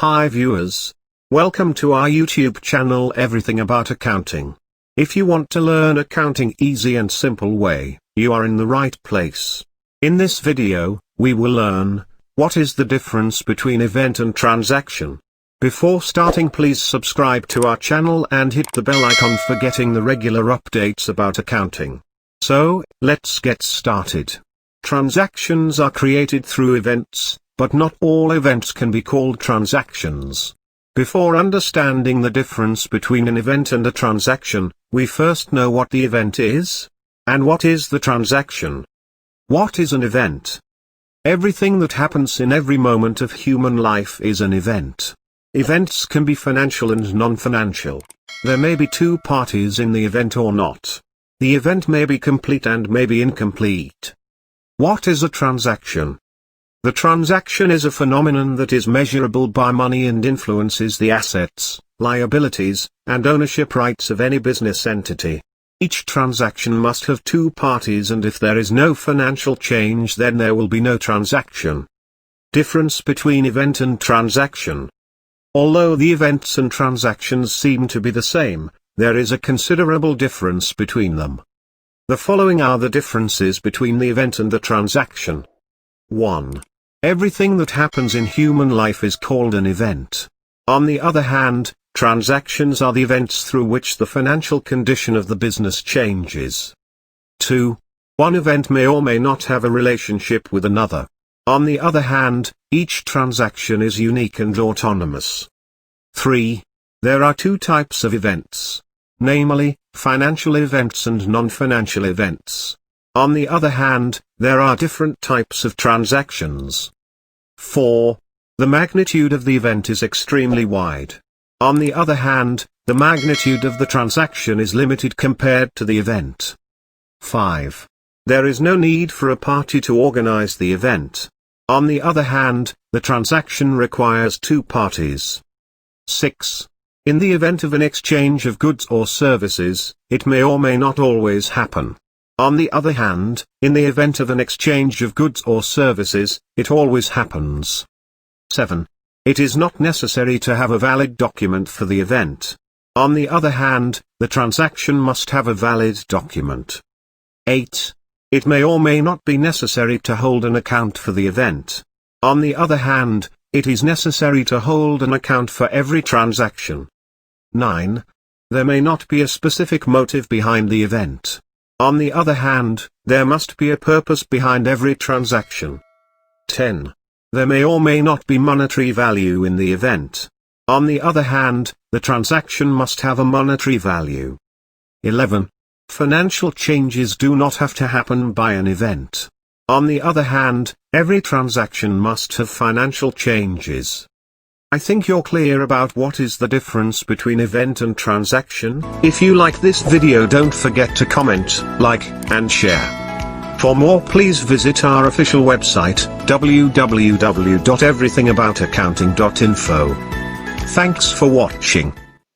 Hi viewers. Welcome to our YouTube channel Everything About Accounting. If you want to learn accounting easy and simple way, you are in the right place. In this video, we will learn, what is the difference between event and transaction? Before starting, please subscribe to our channel and hit the bell icon for getting the regular updates about accounting. So, let's get started. Transactions are created through events, but not all events can be called transactions. Before understanding the difference between an event and a transaction, we first know what the event is. And what is the transaction? What is an event? Everything that happens in every moment of human life is an event. Events can be financial and non-financial. There may be two parties in the event or not. The event may be complete and may be incomplete. What is a transaction? The transaction is a phenomenon that is measurable by money and influences the assets, liabilities, and ownership rights of any business entity. Each transaction must have two parties, and if there is no financial change, then there will be no transaction. Difference between event and transaction. Although the events and transactions seem to be the same, there is a considerable difference between them. The following are the differences between the event and the transaction. 1. Everything that happens in human life is called an event. On the other hand, transactions are the events through which the financial condition of the business changes. 2. One event may or may not have a relationship with another. On the other hand, each transaction is unique and autonomous. 3. There are two types of events. Namely, financial events and non-financial events. On the other hand, there are different types of transactions. 4. The magnitude of the event is extremely wide. On the other hand, the magnitude of the transaction is limited compared to the event. 5. There is no need for a party to organize the event. On the other hand, the transaction requires two parties. 6. In the event of an exchange of goods or services, it may or may not always happen. On the other hand, in the event of an exchange of goods or services, it always happens. 7. It is not necessary to have a valid document for the event. On the other hand, the transaction must have a valid document. 8. It may or may not be necessary to hold an account for the event. On the other hand, it is necessary to hold an account for every transaction. 9. There may not be a specific motive behind the event. On the other hand, there must be a purpose behind every transaction. 10. There may or may not be monetary value in the event. On the other hand, the transaction must have a monetary value. 11. Financial changes do not have to happen by an event. On the other hand, every transaction must have financial changes. I think you're clear about what is the difference between event and transaction. If you like this video, don't forget to comment, like, and share. For more, please visit our official website, www.everythingaboutakcounting.info. Thanks for watching.